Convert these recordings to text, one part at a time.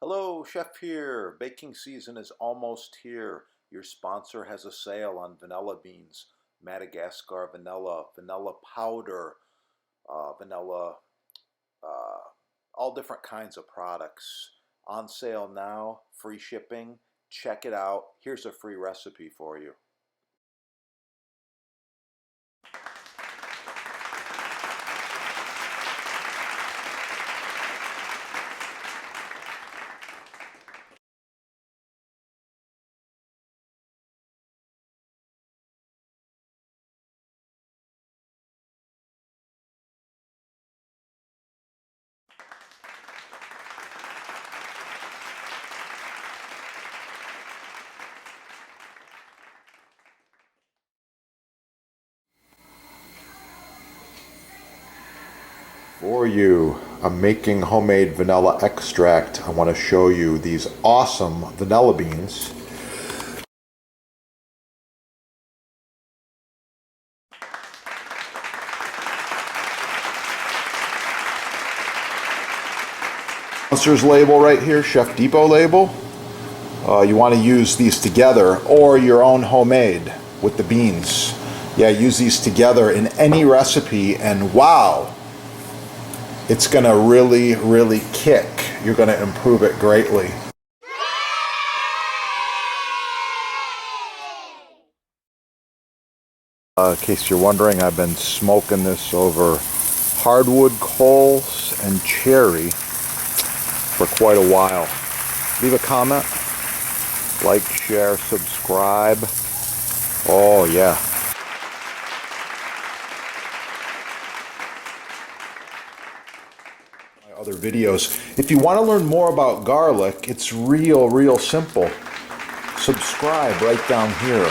Hello, Chef here. Baking season is almost here. Your sponsor has a sale on vanilla beans, Madagascar vanilla, vanilla powder, vanilla, uh, all different kinds of products. On sale now, free shipping. Check it out. Here's a free recipe for you. For you, I'm making homemade vanilla extract. I want to show you these awesome vanilla beans. Sponsor's label right here, Chef Depot label. You want to use these together or your own homemade with the beans. Yeah, use these together in any recipe and wow, it's going to really kick. You're going to improve it greatly. In case you're wondering, I've been smoking this over hardwood coals and cherry for quite a while. Leave a comment, like, share, subscribe. Oh yeah. My other videos. If you want to learn more about garlic, it's real simple. Subscribe right down here.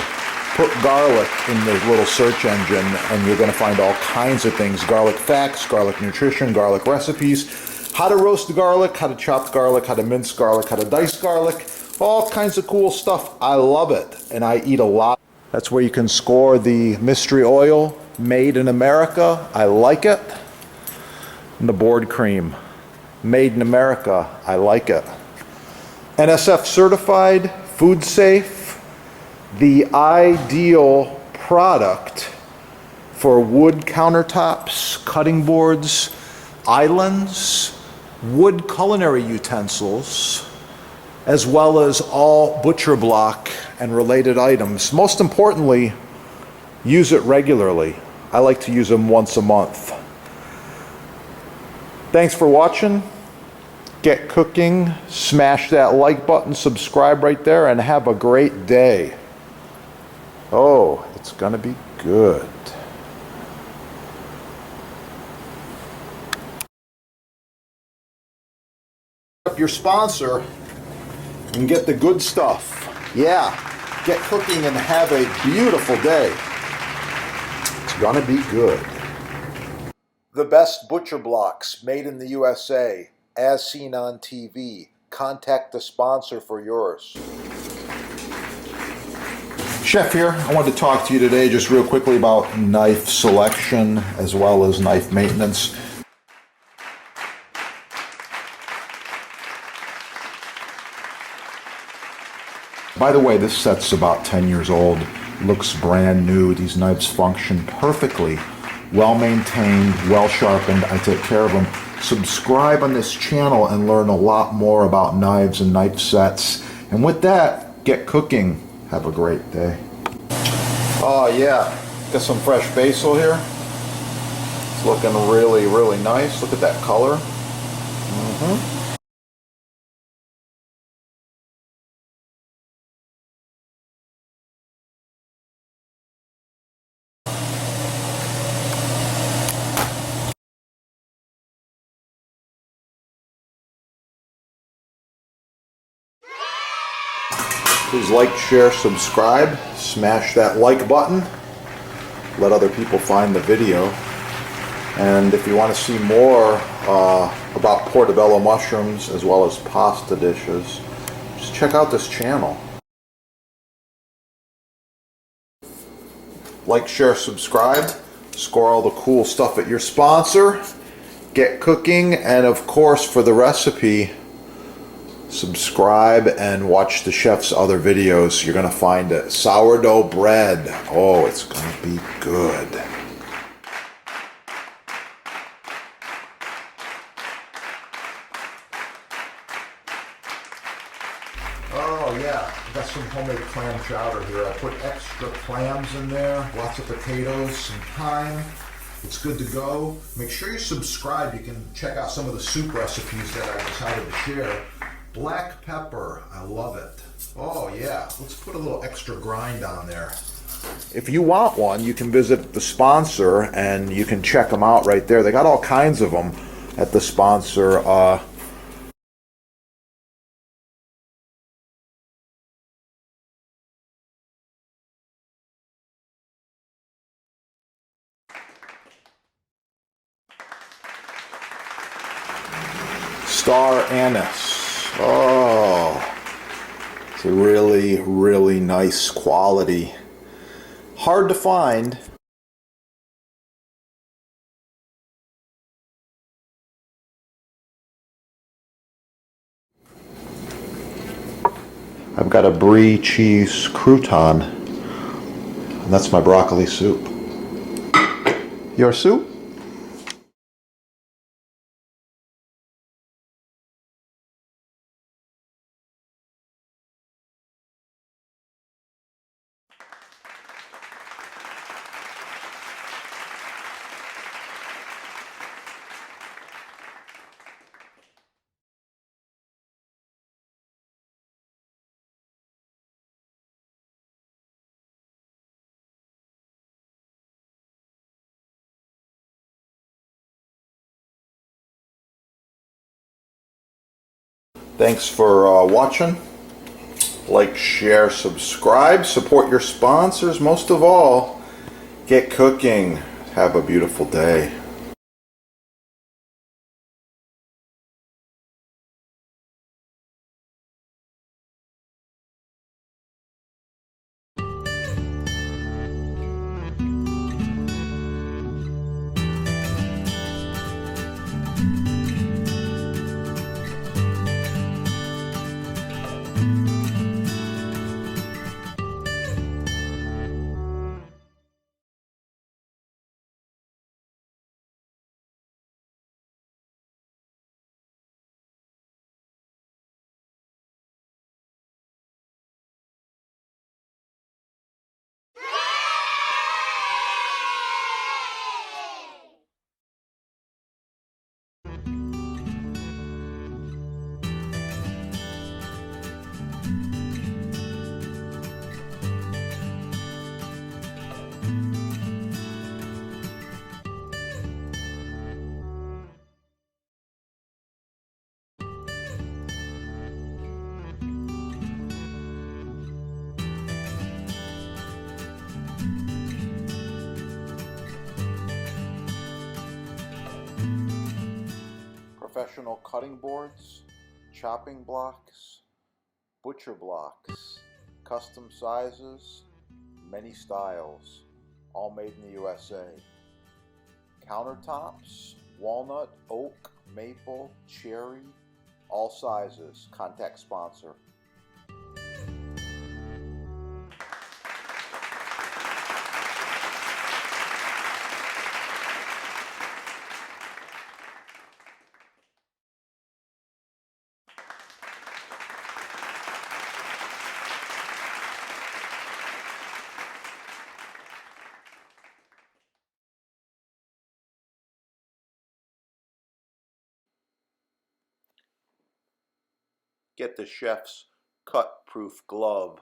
Put garlic in the little search engine and you're going to find all kinds of things. Garlic facts, garlic nutrition, garlic recipes, how to roast garlic, how to chop garlic, how to mince garlic, how to dice garlic, all kinds of cool stuff. I love it and I eat a lot. That's where you can score the mystery oil, made in America. I like it. And the board cream, made in America. I like it. NSF certified, food safe. The ideal product for wood countertops, cutting boards, islands, wood culinary utensils, as well as all butcher block and related items. Most importantly, use it regularly. I like to use them once a month. Thanks for watching. Get cooking, smash that like button, subscribe right there, and have a great day. Oh, it's gonna be good. Up your sponsor and get the good stuff. Yeah, get cooking and have a beautiful day. It's gonna be good. The best butcher blocks made in the USA, as seen on TV. Contact the sponsor for yours. Chef here. I wanted to talk to you today just real quickly about knife selection as well as knife maintenance. By the way, this set's about 10 years old. Looks brand new. These knives function perfectly. Well maintained, well sharpened. I take care of them. Subscribe on this channel and learn a lot more about knives and knife sets. And with that, get cooking. Have a great day. Oh yeah, got some fresh basil here. It's looking really nice. Look at that color. Please like, share, subscribe, smash that like button, let other people find the video. And if you want to see more about portobello mushrooms as well as pasta dishes, just check out this channel. Like, share, subscribe, score all the cool stuff at your sponsor, get cooking, and of course for the recipe, Subscribe and watch the chef's other videos. You're going to find it. Sourdough bread. Oh, it's going to be good. Oh yeah, I got some homemade clam chowder here. I put extra clams in there, lots of potatoes, some thyme. It's good to go. Make sure you subscribe. You can check out some of the soup recipes that I decided to share. Black pepper, I love it. Oh yeah, let's put a little extra grind on there. If you want one, you can visit the sponsor and you can check them out right there. They got all kinds of them at the sponsor. Star anise. Oh, it's a really, really nice quality. Hard to find. I've got a brie cheese crouton, and that's my broccoli soup. Your soup? Thanks for watching. Like, share, subscribe, support your sponsors. Most of all, get cooking. Have a beautiful day. Professional cutting boards, chopping blocks, butcher blocks, custom sizes, many styles, all made in the USA. Countertops, walnut, oak, maple, cherry, all sizes. Contact sponsor. Get the chef's cut-proof glove.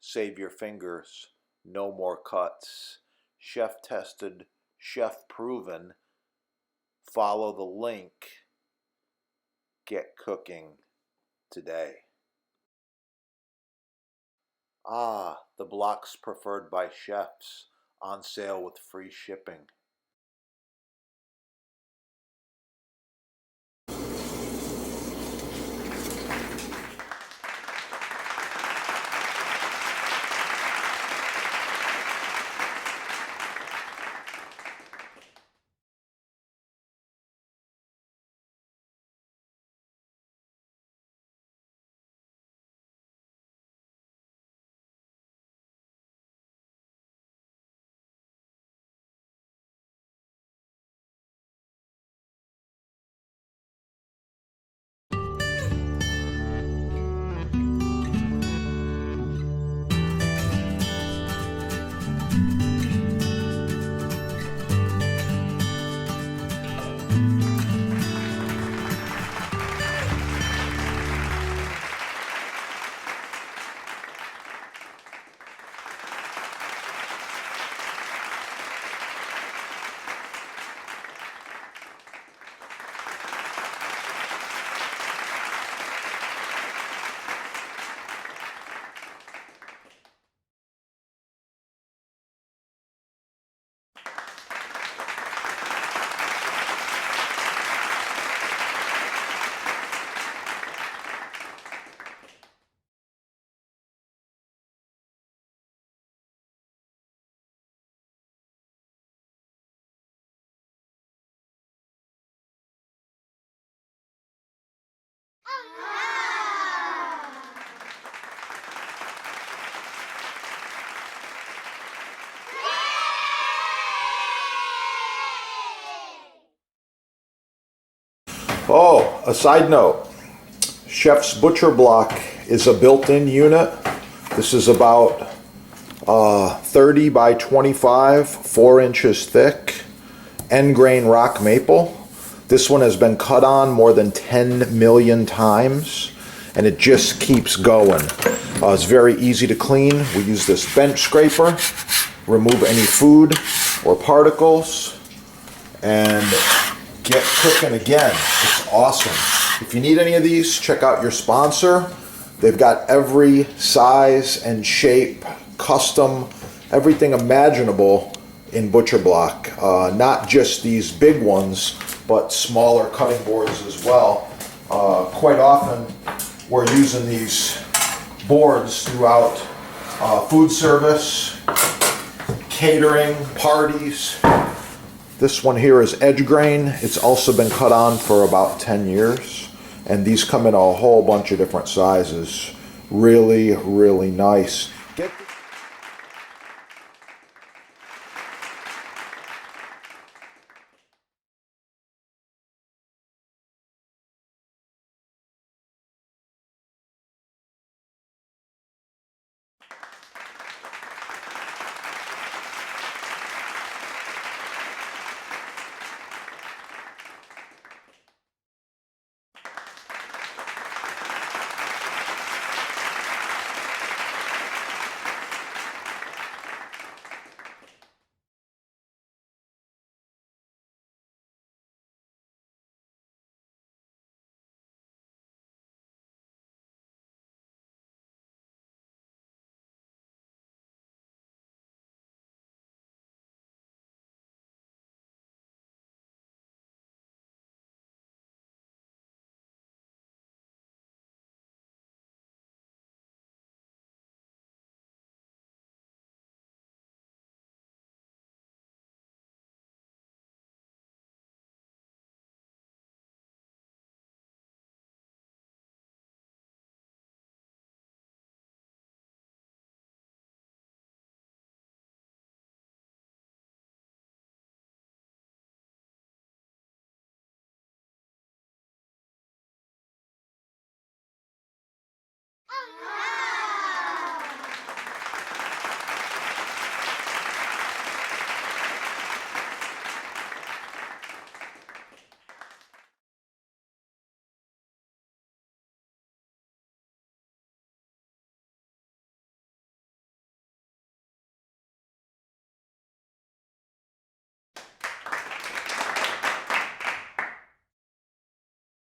Save your fingers. No more cuts. Chef tested, chef proven. Follow the link. Get cooking today. Ah, the blocks preferred by chefs. On sale with free shipping. A side note, Chef's Butcher Block is a built-in unit. This is about 30 by 25, 4 inches thick, end grain rock maple. This one has been cut on more than 10 million times, and it just keeps going. It's very easy to clean. We use this bench scraper, remove any food or particles, and get cooking again. It's awesome. If you need any of these, check out your sponsor. They've got every size and shape, custom, everything imaginable in Butcher Block. Not just these big ones, but smaller cutting boards as well. Quite often we're using these boards throughout food service, catering, parties. This one here is edge grain. It's also been cut on for about 10 years. And these come in a whole bunch of different sizes. Really, really nice.